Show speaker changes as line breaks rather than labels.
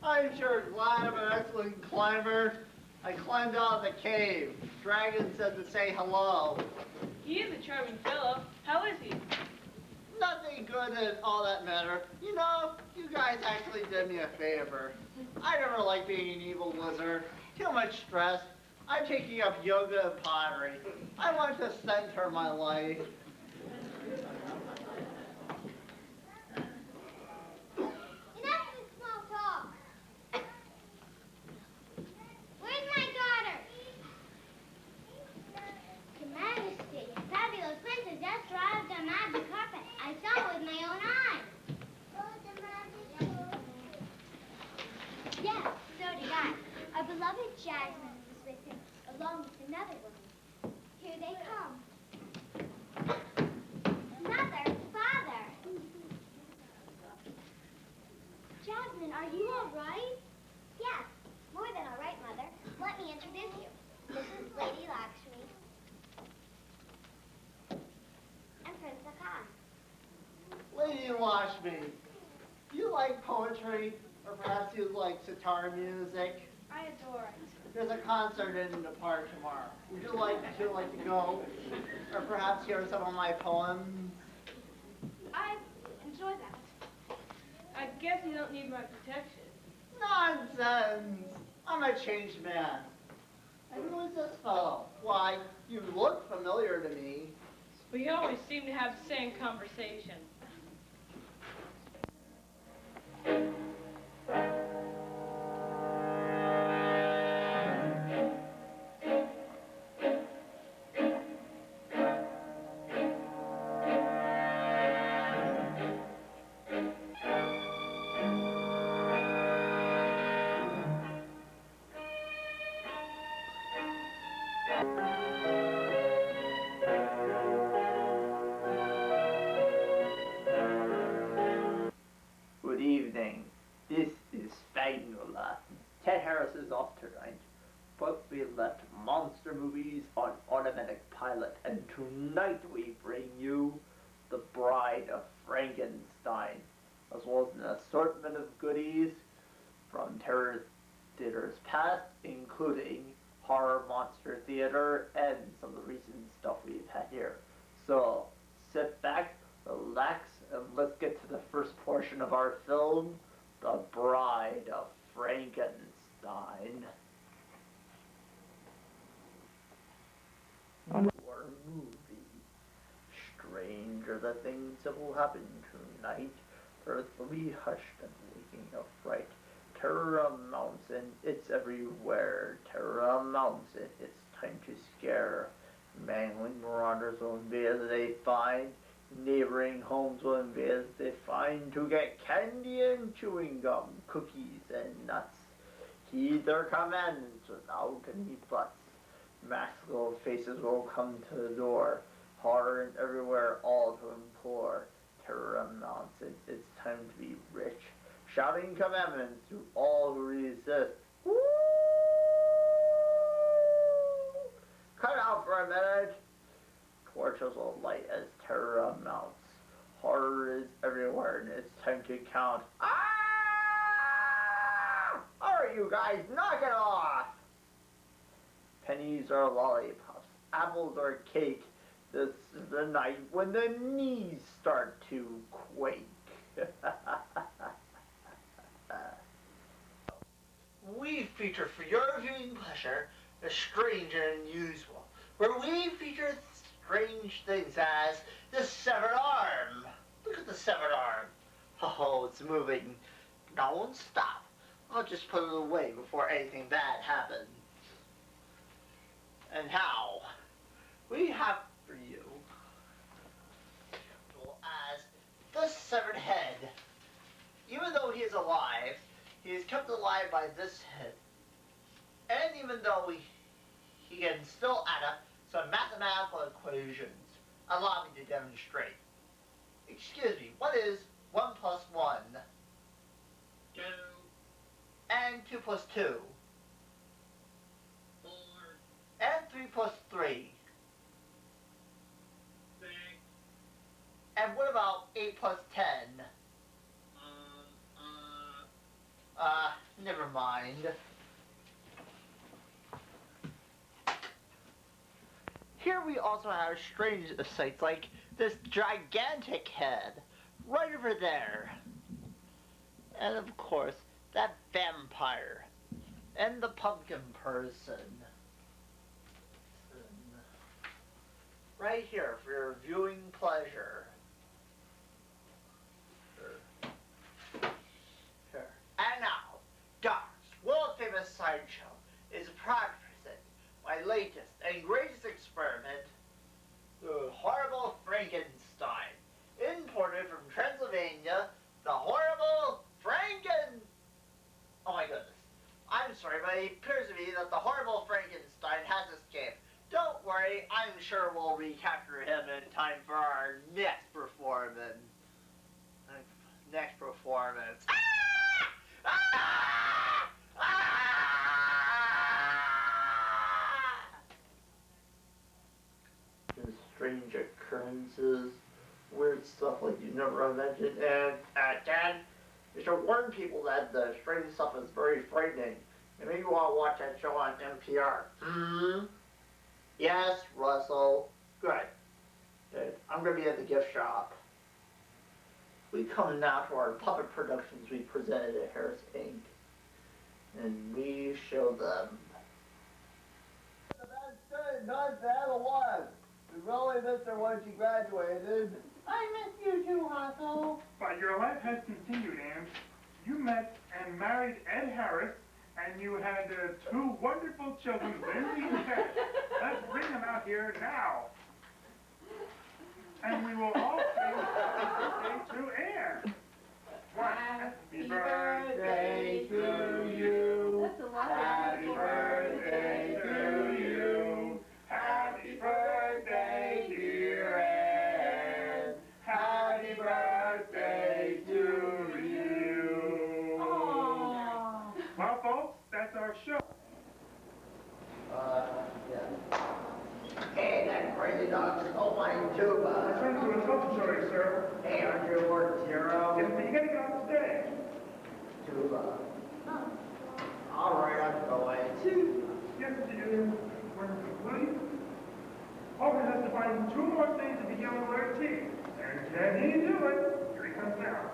I'm sure glad I'm an excellent climber. I climbed out of the cave. Dragon said to say hello.
He is a charming fellow. How is he?
Nothing good in all that matter. You know, you guys actually did me a favor. I never liked being an evil wizard. Too much stress. I'm taking up yoga and pottery. I want to center my life.
Enough of this small talk. Where's my daughter? Your Majesty, a fabulous prince has just arrived on magic carpet. I saw it with my own eyes. Yes, so did I. Our beloved Jasmine was with him, along with another woman. Here they come. Mother, Father. Jasmine, are you all right? Yes, more than all right, Mother. Let me introduce you. This is Lady Lakshmi. And Prince Akan.
Lady Lakshmi, do you like poetry? Or perhaps you like sitar music?
I adore it.
There's a concert in the park tomorrow. Would you like to go? Or perhaps hear some of my poems?
I enjoy that. I guess you don't need my protection.
Nonsense! I'm a changed man. And who is this fellow? Why, you look familiar to me.
We always seem to have the same conversation.
Good evening. This is Spagnola. Ted Harris is off tonight, but we left monster movies on automatic pilot, and tonight we bring you The Bride of Frankenstein, as well as an assortment of goodies from terror theaters past, including horror monster theater and some of the recent stuff we've had here. So sit back, relax, and let's get to the first portion of our film, The Bride of Frankenstein. War movie. Strange are the things that will happen tonight. Earth will be hushed and waking of fright. Terror mounts and it's everywhere. Terror mounts and it's time to scare. Mangling marauders will invade as they find. Neighboring homes will invade as they find to get candy and chewing gum, cookies and nuts. Heed their commandments without any buts. Masked faces will come to the door. Horror and everywhere all to implore. Terror mounts and it's time to be rich. Shouting commandments to all who resist. Woo! Cut out for a minute. Torches will light as terror mounts. Horror is everywhere and it's time to count. Ah! Alright, you guys, knock it off! Pennies are lollipops. Apples are cake. This is the night when the knees start to quake. We feature for your viewing pleasure the strange and unusual, where we feature strange things as the severed arm. Look at the severed arm. Oh, it's moving. Don't stop. I'll just put it away before anything bad happens. And how? We have for you as the severed head. Even though he is alive, he is kept alive by this head. And even though he can still add up some mathematical equations, allow me to demonstrate. Excuse me, what is 1 plus 1?
2,
And 2 plus 2?
4,
And 3 plus 3?
6,
And what about 8 plus 10?
never mind. Here we also have strange sights like this gigantic head right over there. And of course, that vampire. And the pumpkin person. Right here for your viewing pleasure. Here. And now, Doc's world famous sideshow is proud to present my latest and greatest experiment, the Horrible Frankenstein. Imported from Transylvania, the Horrible Oh my goodness. I'm sorry, but it appears to me that the Horrible Frankenstein has escaped. Don't worry, I'm sure we'll recapture him in time for our next performance. Ah! Ah! Ah!
And strange occurrences, weird stuff like you never imagined, and Dad, you should warn people that the strange stuff is very frightening. And maybe you want to watch that show on NPR.
Hmm? Yes, Russell. Good. Good. I'm gonna be at the gift shop. We come now to our puppet productions we presented at Harris Inc. And we show them.
The bad student, not the other one. We really missed her when she graduated.
I miss you too, Russell.
But your life has continued, Anne. You met and married Ed Harris, and you had two wonderful children, Lindsay and Ted. Let's bring them out here now. And we will all sing happy birthday to Anne. Happy birthday to you.
That's a lot.
Happy birthday to you. Happy birthday, dear Anne. Happy birthday to you.
Aww.
Well, folks, that's our show.
Yeah. Hey, that crazy dog stole my tuba.
Turn to a substitute, sir.
Hey, aren't you worth zero?
Yes, but you gotta get on the stage.
Tuba. All right, I'm going.
Yes, you do. Please. Homer has to find two more things to begin with letter T. And can he do it? Here he comes now.